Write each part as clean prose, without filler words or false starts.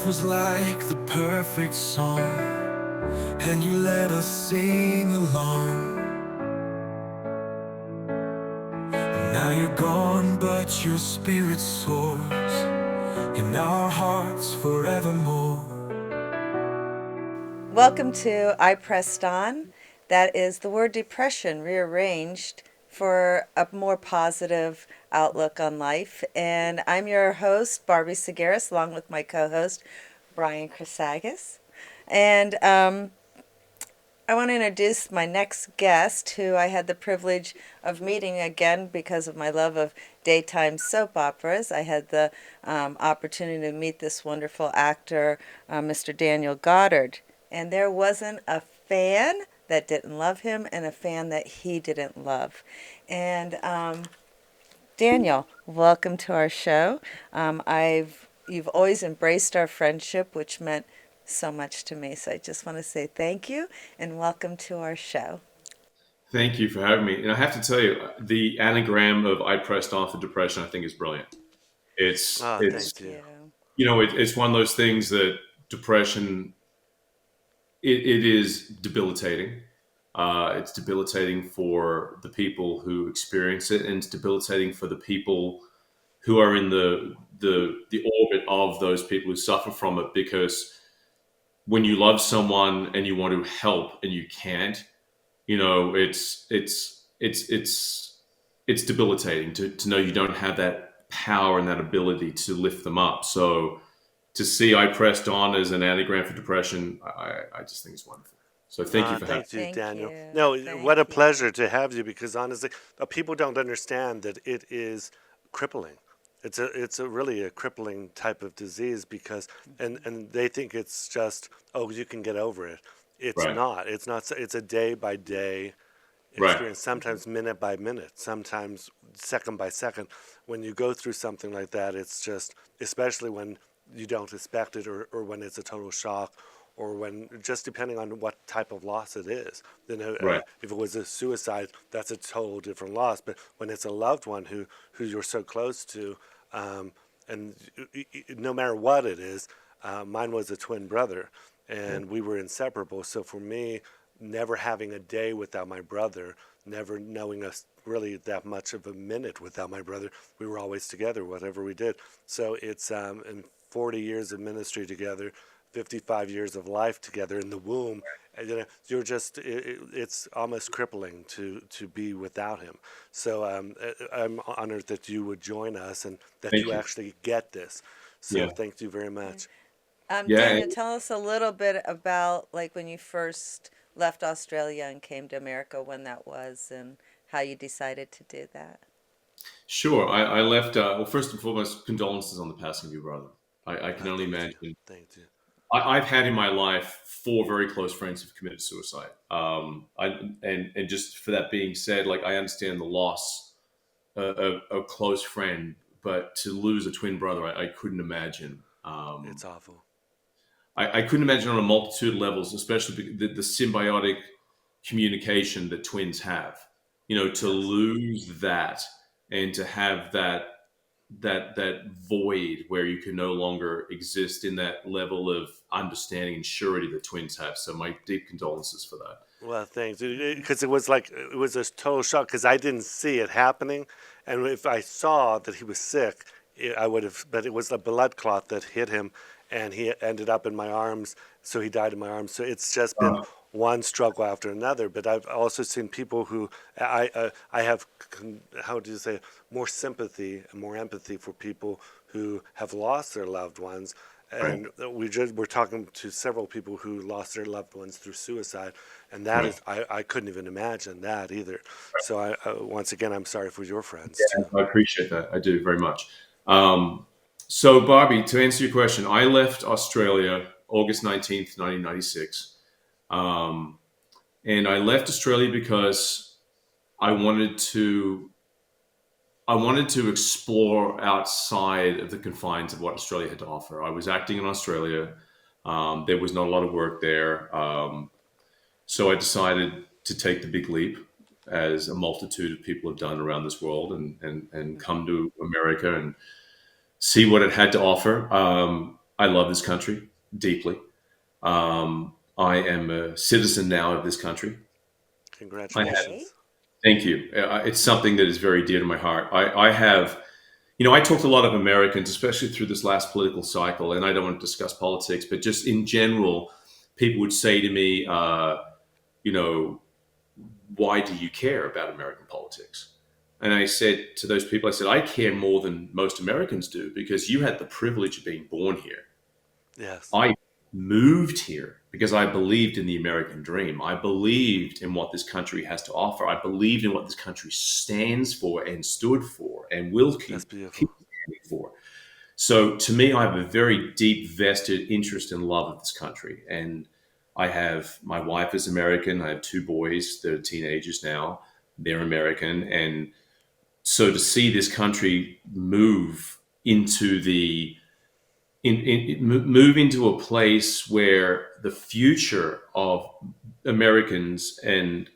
was like the perfect song, and you let us sing along. Now you're gone, but your spirit soars in our hearts forevermore. Welcome to I Pressed On. That is the word depression rearranged for a more positive outlook on life. And I'm your host, Barbie Segaris, along with my co host, Brian Chrysagas. And I want to introduce my next guest, who I had the privilege of meeting again because of my love of daytime soap operas. I had the opportunity to meet this wonderful actor, Mr. Daniel Goddard. And there wasn't a fan that didn't love him and a fan that he didn't love. And Daniel, welcome to our show. You've always embraced our friendship, which meant so much to me. So I just want to say thank you and welcome to our show. Thank you for having me. And I have to tell you, the anagram of "I pressed on for depression" I think is brilliant. It's Ah, it's thank Thank you. you. it's one of those things that depression it is debilitating. It's debilitating for the people who experience it, and it's debilitating for the people who are in the orbit of those people who suffer from it. Because when you love someone and you want to help and you can't, it's debilitating to know you don't have that power and that ability to lift them up. So to see I pressed on as an anagram for depression, I just think it's wonderful. So thank you Ah, for having thank you, Thank Daniel. you. No, what Thank a you. pleasure to have you because honestly, people don't understand that it is crippling. It's a really a crippling type of disease because and they think it's just oh you can get over it. me. It's Right, not. It's not. It's a day by day right, experience, sometimes minute by minute, sometimes second by second. When you go through something like that, it's just, especially when you don't expect it or when it's a total shock or when, just depending on what type of loss it is. right, If it was a suicide, that's a total different loss. But when it's a loved one who you're so close to, um, and no matter what it is, mine was a twin brother, yeah, and we were inseparable. So for me, never having a day without my brother, never knowing us really that much of a minute without my brother, we were always together, whatever we did. So it's in 40 years of ministry together, 55 years of life together in the womb. And, you're just it's almost crippling to be without him. So I'm honored that you would join us and that thank you you. actually get this. So Yeah, thank you very much. yeah. Daniel, tell us a little bit about like when you first left Australia and came to America, when that was, and how you decided to do that. Sure. I left. Well, first and foremost, condolences on the passing of your brother. I can only Thank you. imagine. Thank you. I've had in my life four very close friends who've committed suicide. And just for that being said, like I understand the loss of a close friend, but to lose a twin brother, I couldn't imagine. It's awful. I couldn't imagine on a multitude of levels, especially the symbiotic communication that twins have. To Yes. lose that and to have that void where you can no longer exist in that level of understanding and surety that twins have. So my deep condolences for that. Well, thanks. Hmm. Because it was like it was a total shock because I didn't see it happening, and if I saw that he was sick, I would have. But it was a blood clot that hit him, and he ended up in my arms. So he died in my arms. So it's just been Oh, one struggle after another. But I've also seen people who I have how do you say more sympathy and more empathy for people who have lost their loved ones. right, And we're talking to several people who lost their loved ones through suicide, and that right. is I couldn't even imagine that either. So once again, I'm sorry for your friends Yeah, too. I appreciate that. I do very much. So, Barbie, to answer your question, I left Australia August 19th, 1996. Um, and I left Australia because I wanted to I wanted to explore outside of the confines of what Australia had to offer. I was acting in Australia. There was not a lot of work there. So I decided to take the big leap, as a multitude of people have done around this world, and Hmm. come to America and see what it had to offer. I love this country deeply. I am a citizen now of this country. I have, Okay. Congratulations. thank you. It's something that is very dear to my heart. I have, I talked to a lot of Americans, especially through this last political cycle, and I don't want to discuss politics, but just in general, people would say to me, you know, why do you care about American politics? And I said to those people, I said, I care more than most Americans do because you had the privilege of being born here. Yes. I moved here because I believed in the American dream. I believed in what this country has to offer. I believed in what this country stands for and stood for and will That's keep beautiful. standing for. So to me, I have a very deep vested interest and love of this country. And I have my wife is American. I have two boys. They're teenagers now. They're American. And so to see this country move into move into a place where the future of Americans and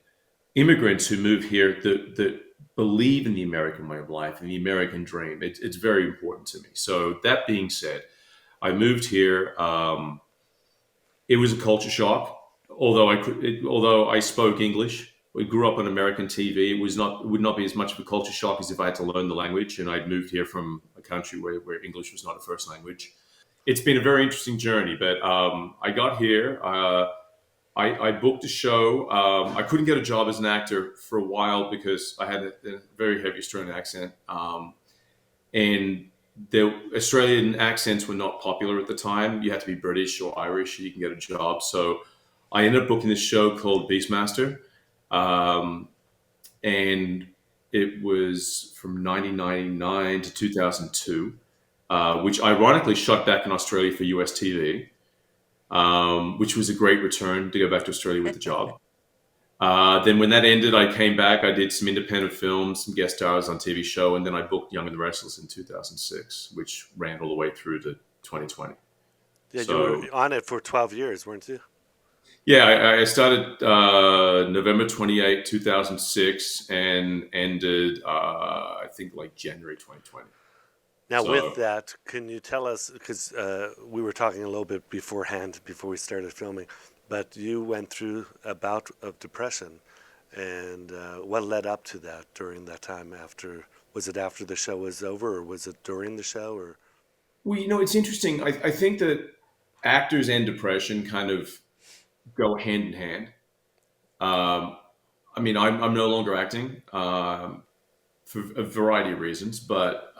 immigrants who move here that believe in the American way of life and the American dream, it's very important to me. So that being said, I moved here. It was a culture shock. Although I spoke English, we grew up on American TV. It would not be as much of a culture shock as if I had to learn the language. And I'd moved here from a country where English was not a first language. It's been a very interesting journey, but I got here. I booked a show. I couldn't get a job as an actor for a while because I had a very heavy Australian accent. And the Australian accents were not popular at the time. You had to be British or Irish, you can get a job. So I ended up booking this show called Beastmaster, um, and it was from 1999 to 2002, which ironically shot back in Australia for US TV, which was a great return to go back to Australia with the job. Then when that ended, I came back. I did some independent films, some guest stars on TV show, and then I booked Young and the Restless in 2006, which ran all the way through to 2020. Yeah, you were So on it for 12 years, weren't you? yeah, I started November 28, 2006, and ended I think like January 2020. Now, with So that, can you tell us, because we were talking a little bit beforehand, before we started filming, but you went through a bout of depression, and what led up to that during that time after? Was it after the show was over, or was it during the show, or? well, it's interesting. I think that actors and depression kind of go hand in hand. Um, I mean, I'm no longer acting for a variety of reasons, but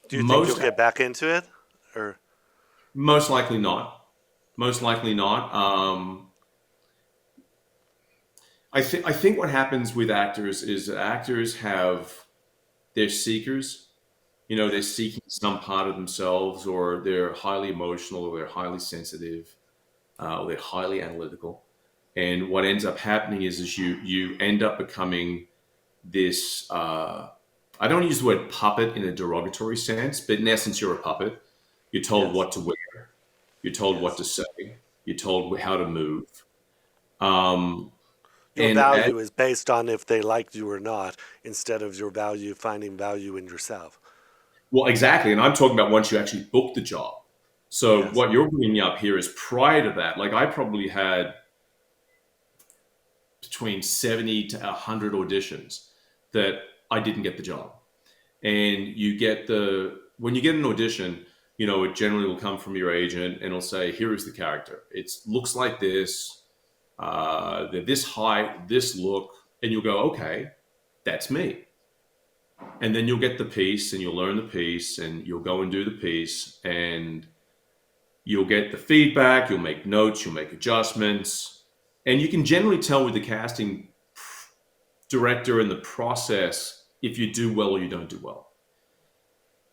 Do you think you'll most get back into it, or? most likely not. Most likely not. I think what happens with actors is that actors have they're seekers. They're Yes, seeking some part of themselves, or they're highly emotional, or they're highly sensitive, or they're highly analytical. And what ends up happening is you end up becoming this. I don't use the word puppet in a derogatory sense, but in essence, you're a puppet. You're told yes, what to wear. You're told what yes. to say. You're told how to move. Um, Your and as, value is based on if they liked you or not, instead of your value finding value in yourself. well, exactly. And I'm talking about once you actually book the job. So Yes, what you're bringing up here is prior to that. Like I probably had between 70 to 100 auditions that I didn't get the job. And when you get an audition, it generally will come from your agent and it'll say, here is the character. It looks like this, they're this height, this look, and you'll go, okay, that's me. And then you'll get the piece and you'll learn the piece and you'll go and do the piece and you'll get the feedback, you'll make notes, you'll make adjustments. And you can generally tell with the casting director in the process if you do well or you don't do well.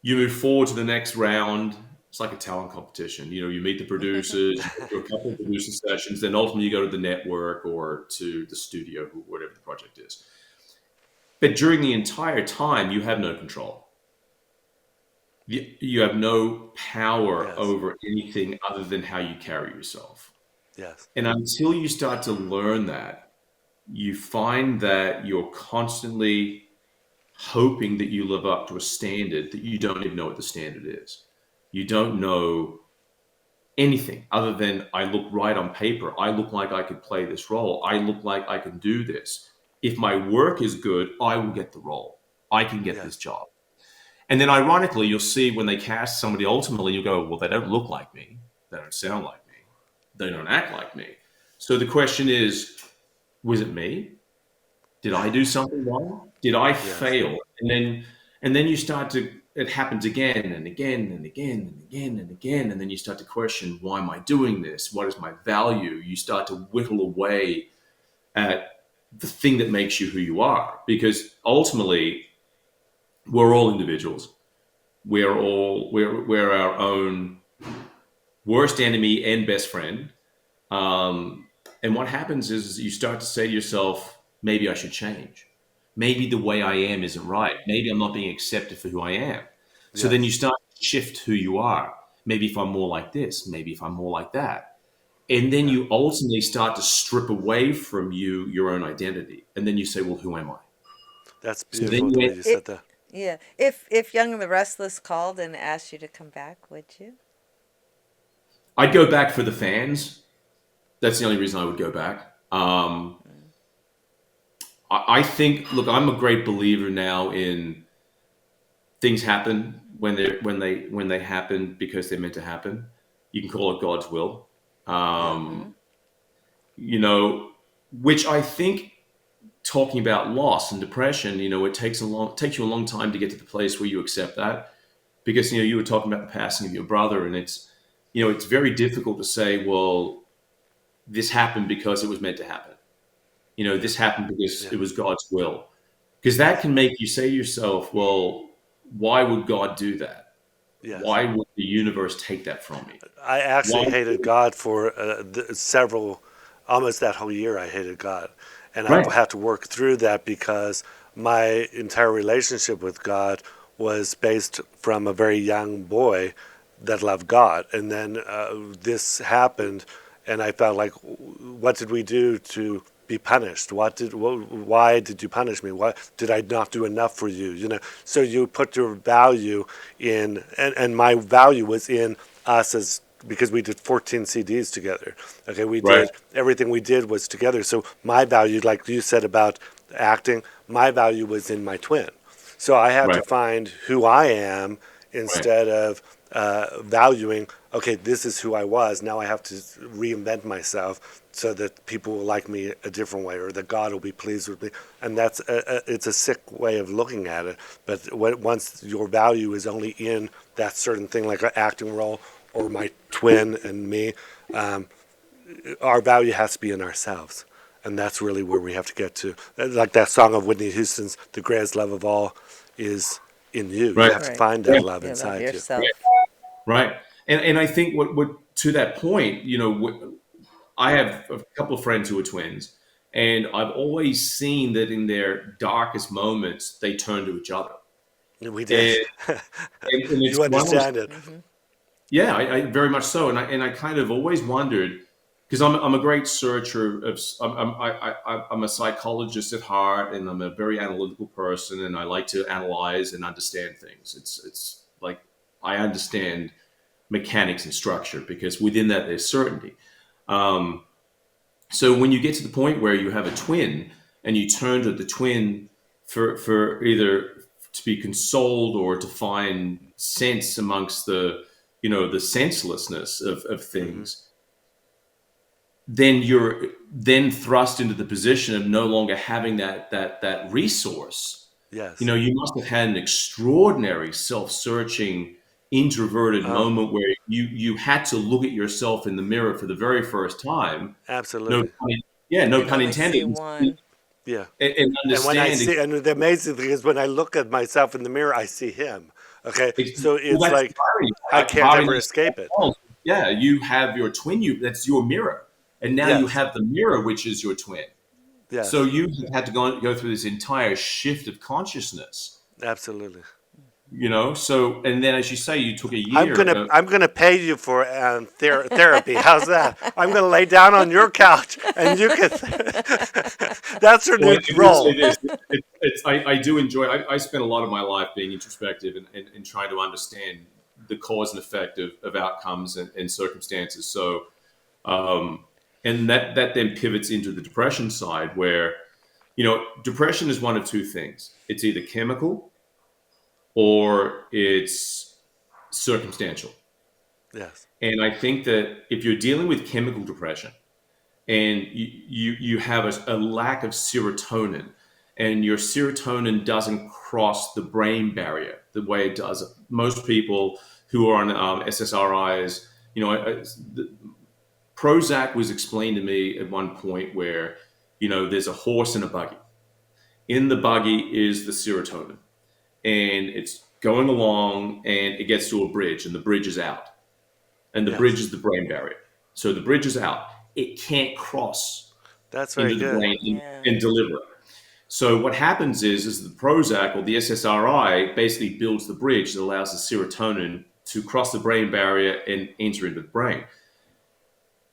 You move forward to the next round. It's like a talent competition. You meet the producers, you go through a couple of producer sessions, then ultimately you go to the network or to the studio, whatever the project is. But during the entire time, you have no control. You have no power yes, over anything other than how you carry yourself. yes. And until you start to learn that, you find that you're constantly hoping that you live up to a standard that you don't even know what the standard is. You don't know anything other than I look right on paper. I look like I could play this role. I look like I can do this. If my work is good, I will get the role. I can get this Yes. job. And then ironically, you'll see when they cast somebody ultimately, you go, well, they don't look like me. They don't sound like me. They don't act like me. So the question is, was it me? Did I do something wrong? Did I Yes. fail? And then you start to it happens again and again and again and again and again. And then you start to question, why am I doing this? What is my value? You start to whittle away at the thing that makes you who you are. Because ultimately, we're all individuals. We're our own worst enemy and best friend. And what happens is you start to say to yourself, maybe I should change. Maybe the way I am isn't right. Maybe I'm not being accepted for who I am. So then you Yes. start to shift who you are. Maybe if I'm more like this, maybe if I'm more like that. And then Yeah. you ultimately start to strip away from you your own identity. And then you say, well, who am I? That's So then beautiful the you, way you said It, that. yeah. If Young and the Restless called and asked you to come back, would you? I'd go back for the fans. That's the only reason I would go back. Mm. I think, look, I'm a great believer now in things happen when they happen because they're meant to happen. You can call it God's will. Mm-hmm. Um, you know, which I think talking about loss and depression, it takes you a long time to get to the place where you accept that because you were talking about the passing of your brother, and it's very difficult to say, well, this happened because it was meant to happen. Yeah. This happened because Yeah. it was God's will. Because that can make you say to yourself, well, why would God do that? Yes. Why would the universe take that from me? I actually Why? hated God for several, almost that whole year. I hated God, and I've Right, had to work through that because my entire relationship with God was based from a very young boy that loved God, and then this happened, and I felt like, what did we do to be punished? Why did you punish me? Why did I not do enough for you? So you put your value in, and my value was in us as because we did 14 CDs together. Okay, we right, did everything we did was together. So my value, like you said about acting, my value was in my twin. So I had to right, find who I am right, instead of valuing, okay, this is who I was. Now I have to reinvent myself so that people will like me a different way or that God will be pleased with me. And it's a sick way of looking at it. But once your value is only in that certain thing, like an acting role or my twin and me, um, our value has to be in ourselves. And that's really where we have to get to. Like that song of Whitney Houston's, "The greatest love of all is in you." You right, have to Right. find yeah, that love You love inside you. right, yourself. right. And I think what to that point, I have a couple of friends who are twins, and I've always seen that in their darkest moments, they turn to each other. We did. And, and it's You one of those. understand it. Mm-hmm. Yeah, I very much so, and I kind of always wondered because I'm a great searcher of I'm a psychologist at heart, and I'm a very analytical person, and I like to analyze and understand things. It's like I understand mechanics and structure because within that there's certainty. Um, so when you get to the point where you have a twin and you turn to the twin for either to be consoled or to find sense amongst the senselessness of Hmm. things, then you're then thrust into the position of no longer having that resource. Yes. You must have had an extraordinary self-searching introverted Oh, moment where you had to look at yourself in the mirror for the very first time. No absolutely. pun, yeah, no And pun only intended. see one. Yeah. And And when I understand see, and the amazing thing is when I look at myself in the mirror, I see him. Okay. So well, it's that's like Bobby. I can't Bobby ever knows escape it. well. Yeah, you have your twin. That's your mirror, and now you Yes. have the mirror, which is your twin. So Yes. you have had to go through this entire shift of consciousness. Absolutely. So and then as you say, you took a I'm year. gonna I'm gonna pay you for therapy. How's that? I'm gonna lay down on your couch and you can. That's your Well, new I will say role. this: I do enjoy. I spent a lot of my life being introspective and trying to understand the cause and effect of outcomes and circumstances. So, and that then pivots into the depression side, where depression is one of two things. It's either chemical or it's circumstantial. Yes. And I think that if you're dealing with chemical depression and you have a lack of serotonin, and your serotonin doesn't cross the brain barrier the way it does most people who are on SSRIs, Prozac was explained to me at one point where, there's a horse in a buggy. In the buggy is the serotonin, and it's going along, and it gets to a bridge, and the bridge is out, and the bridge Yes. is the brain barrier. So the bridge is out. It can't cross That's very into the good. brain Yeah. and deliver it. So what happens is the Prozac or the SSRI basically builds the bridge that allows the serotonin to cross the brain barrier and enter into the brain.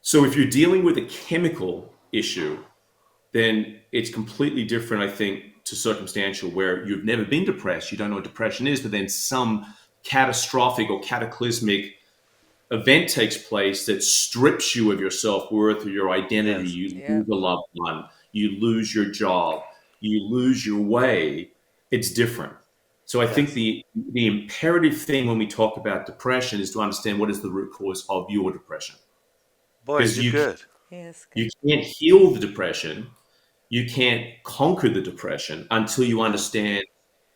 So if you're dealing with a chemical issue, then it's completely different, I think, to circumstantial, where you've never been depressed, you don't know what depression is, but then some catastrophic or cataclysmic event takes place that strips you of your self-worth or your identity. Yes. You Yep. lose a loved one, you lose your job, you lose your way. It's different. So I think Yes. the imperative thing when we talk about depression is to understand what is the root cause of your depression. Boy, Because you're good. Yes. Good. you can't heal the depression, you can't conquer the depression until you Yeah. understand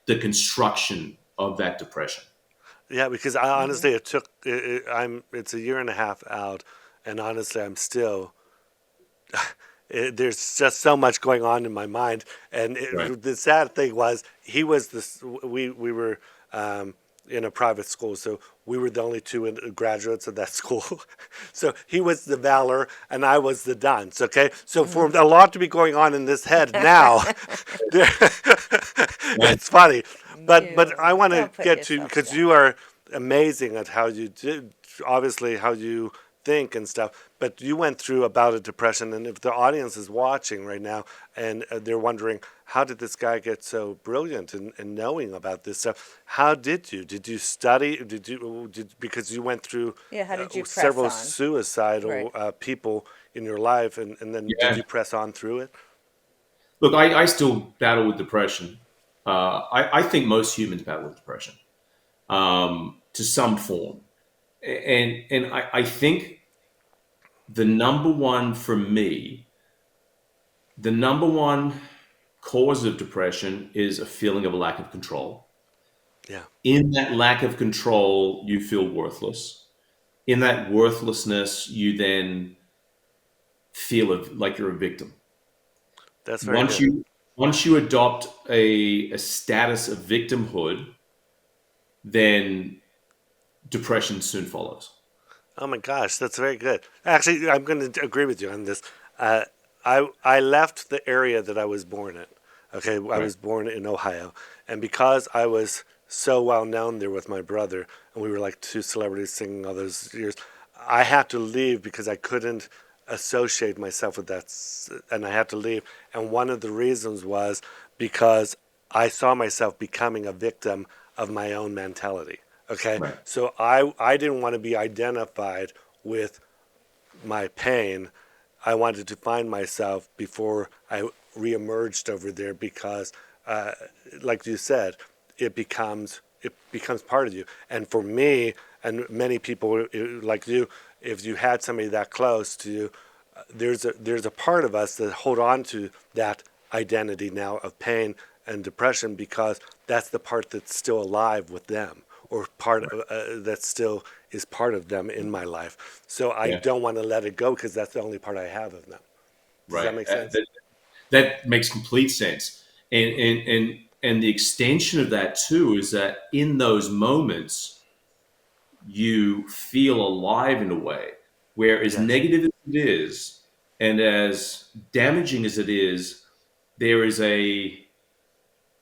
the construction of that depression. Yeah, because I Mm-hmm. honestly, it's a year and a half out, and honestly, I'm still there's just so much going on in my mind. And Right. the sad thing was, he was this. We were in a private school, so we were the only two graduates of that school. So he was the valor, and I was the dunce. Okay, so for a lot to be going on in this head now, there- Right. it's funny. But I You want to don't put get to, yourself because down. you are amazing at how you did, obviously how you think and stuff. But you went through a bout of depression, and if the audience is watching right now and they're wondering, how did this guy get so brilliant in knowing about this stuff? How did you? Did you study? Because you went through Yeah. How did you press several on? suicidal Right. People in your life, and then did Yeah. you press on through it? Look, I still battle with depression. I think most humans battle with depression to some form, and I think the number one for me, the number one cause of depression is a feeling of a lack of control. Yeah. In that lack of control, you feel worthless. In that worthlessness, you then feel like you're a victim. That's very Once good. you once you adopt a status of victimhood, then depression soon follows. Oh my gosh, that's very good. Actually, I'm going to agree with you on this. Uh, I left the area that I was born in. Okay, I Right. was born in Ohio, and because I was so well known there with my brother, and we were like two celebrities singing all those years, I had to leave because I couldn't associate myself with that, and I had to leave. And one of the reasons was because I saw myself becoming a victim of my own mentality. Okay, Right. so I didn't want to be identified with my pain. I wanted to find myself before I reemerged over there, because, like you said, it becomes part of you. And for me, and many people like you, if you had somebody that close to you, there's a part of us that hold on to that identity now of pain and depression, because that's the part that's still alive with them, or part of, that still is part of them in my life. So I Yeah. don't want to let it go, because that's the only part I have of them. Does Right. that make sense? That makes complete sense. And the extension of that too is that in those moments you feel alive in a way where, as Yes. negative as it is and as damaging as it is, there is a,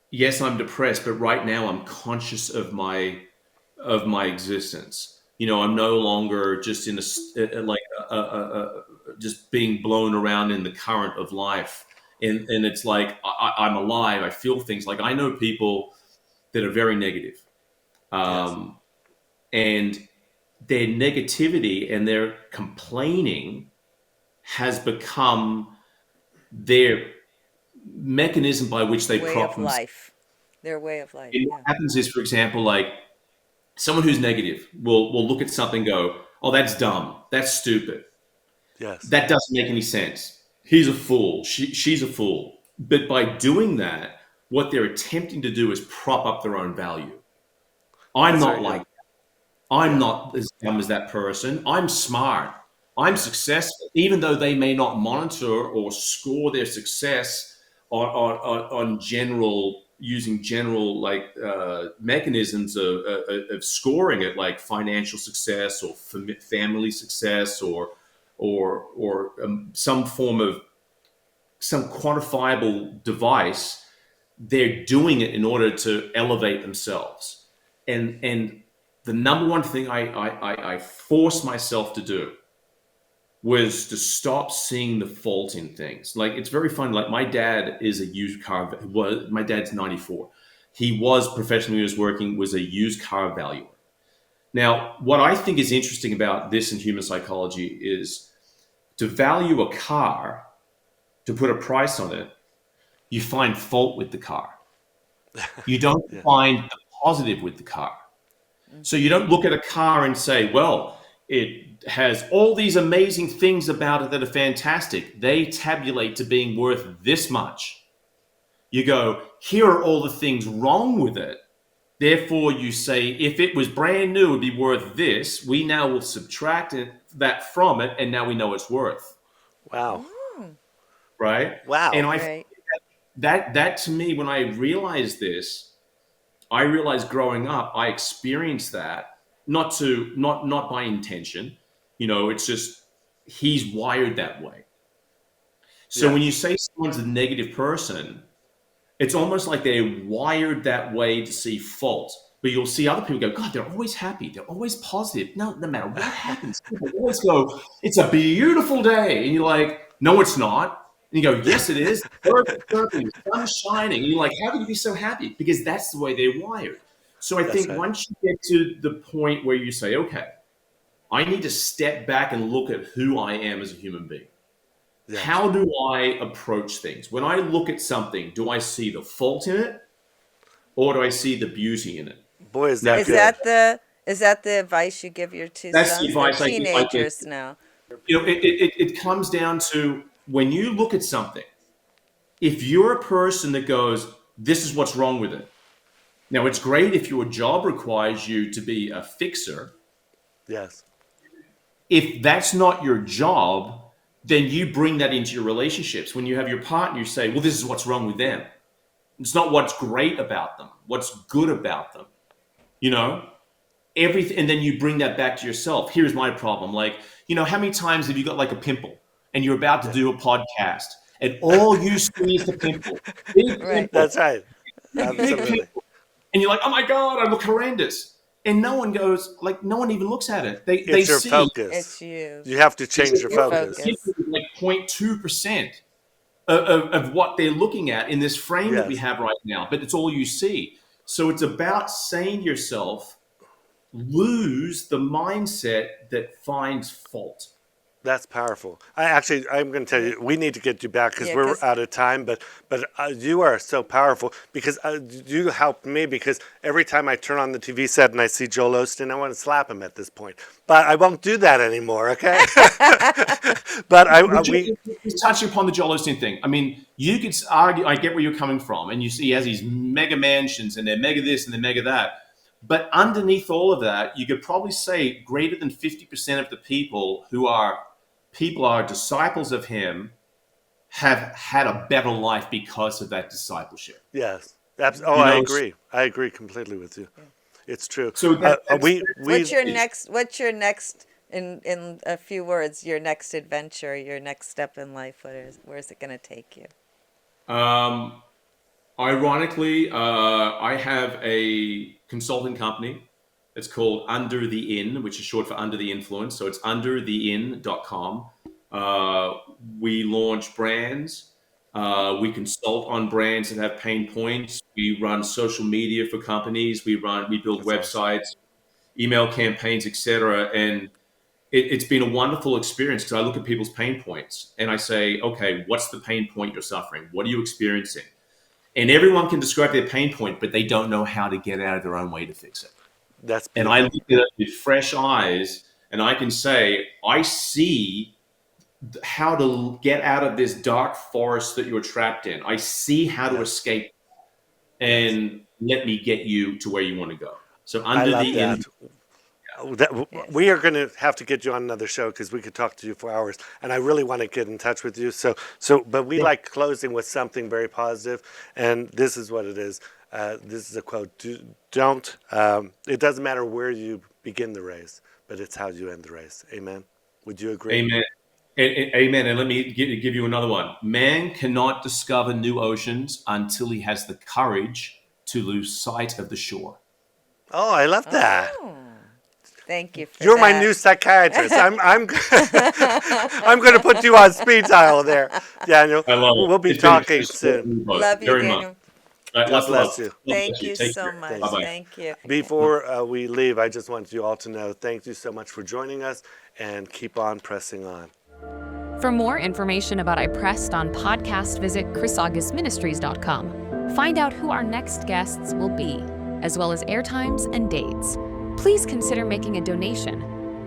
yes, I'm depressed, but right now I'm conscious of my existence. I'm no longer just in like just being blown around in the current of life, and it's like I'm alive. I feel things. Like I know people that are very negative, Yes. um, and their negativity and their complaining has become their mechanism by which they Way prop of themselves. life. Their way of life. And what Yeah. happens is, for example, like someone who's negative will look at something and go, oh, that's dumb. That's stupid. Yes. That doesn't make any sense. He's a fool. She's a fool. But by doing that, what they're attempting to do is prop up their own value. I'm That's not very like good. that. I'm Yeah. not as dumb as that person. I'm smart. I'm Yeah. successful, even though they may not monitor or score their success on general using general mechanisms of scoring it, like financial success or family success or some form of some quantifiable device. They're doing it in order to elevate themselves. And the number one thing I forced myself to do was to stop seeing the fault in things. Like, it's very fun. Like, my dad is a used car. My dad's 94. He was professionally, he was working, was a used car valuer. Now, what I think is interesting about this in human psychology is to value a car, to put a price on it, you find fault with the car. You don't Yeah. find the positive with the car. So you don't look at a car and say, well, it has all these amazing things about it that are fantastic. They tabulate to being worth this much. You go, here are all the things wrong with it. Therefore, you say, if it was brand new, it would be worth this. We now will subtract that from it, and now we know it's worth, Wow. Mm, right? And Wow. right. that to me, when I realized this, I realized growing up, I experienced that not by intention. It's just he's wired that way. So when you Yes. say someone's a negative person, it's almost like they're wired that way to see fault. But you'll see other people go, God, they're always happy. They're always positive. No matter what happens, people always go, it's a beautiful day. And you're like, no, it's not. And you go, yes, it is. Birds are chirping, the sun's shining. And you're like, how can you be so happy? Because that's the way they're wired. So I That's think right. once you get to the point where you say, okay, I need to step back and look at who I am as a human being. Yes. How do I approach things? When I look at something, do I see the fault in it or do I see the beauty in it? Boy, is Now, that Is good. that the advice you give your two that's the sons? They're advice I give my kids. teenagers now. It comes down to when you look at something, if you're a person that goes, this is what's wrong with it. Now, it's great if your job requires you to be a fixer. Yes. If that's not your job, then you bring that into your relationships. When you have your partner, you say, well, this is what's wrong with them. It's not what's great about them, what's good about them. You know, everything. And then you bring that back to yourself. Here's my problem. Like, how many times have you got like a pimple and you're about to Yeah. do a podcast and all you see is the pimple, big Right. pimple, That's right. big Absolutely. pimple. And you're like, oh my God, I look horrendous. And no one goes, like, no one even looks at it. They It's your see focus. It's you. You have to it's change your Your focus. focus. like 0.2% of what they're looking at in this frame that we Yes. have right now, but it's all you see. So it's about saying to yourself, lose the mindset that finds fault. That's powerful. I'm going to tell you, we need to get you back because Yeah, we're 'cause out of time. But you are so powerful because you helped me. Because every time I turn on the TV set and I see Joel Osteen, I want to slap him at this point. But I won't do that anymore. Okay. But we Just touching upon the Joel Osteen thing. I mean, you could argue, I get where you're coming from, and you see he has these mega mansions and they're mega this and they're mega that. But underneath all of that, you could probably say greater than 50% of the people are disciples of him have had a better life because of that discipleship. yes. Oh, You I know, agree. I agree completely with you. It's true. so what's your next in a few words, your next adventure, your next step in life? Where is it going to take you? Ironically, I have a consulting company. It's called Under the In, which is short for Under the Influence. So it's underthein.com. We launch brands. We consult on brands that have pain points. We run social media for companies. We build That's awesome. websites. email campaigns, etc. And it's been a wonderful experience because I look at people's pain points and I say, okay, what's the pain point you're suffering? What are you experiencing? And everyone can describe their pain point, but they don't know how to get out of their own way to fix it. That's And I beautiful. look at it with fresh eyes and I can say, I see how to get out of this dark forest that you're trapped in. I see how to escape Yes. and let me get you to where you want to go. So I under love the that. Yes. We are going to have to get you on another show because we could talk to you for hours, and I really want to get in touch with you. But we like closing with something very positive, and this is what it is. This is a quote: "Don't. It doesn't matter where you begin the race, but it's how you end the race." Amen. Would you agree? Amen. Amen. And let me give you another one. Man cannot discover new oceans until he has the courage to lose sight of the shore. Oh, I love that. Oh, thank you for You're that. my new psychiatrist. I'm I'm going to put you on speed dial there, Daniel. I love it. We'll be It's been a talking pleasure talking to soon. you both. Love you, Very much. Daniel. All right, God lots of bless love. you. God bless Thank you Take so care. much. Bye-bye. Thank you. Before we leave, I just want you all to know thank you so much for joining us, and keep on pressing on. For more information about I Pressed on podcast, visit chrisaugustministries.com. Find out who our next guests will be, as well as airtimes and dates. Please consider making a donation.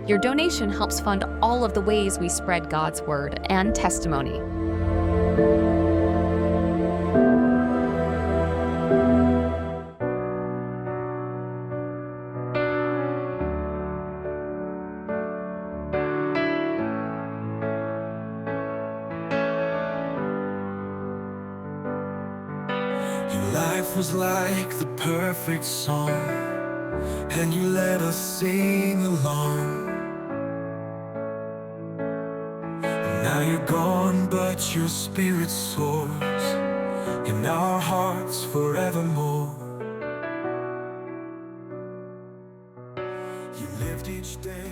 Your donation helps fund all of the ways we spread God's word and testimony. Your life was like the perfect song, and you let us sing along. Now you're gone, but your spirit soars in our hearts forevermore. You lived each day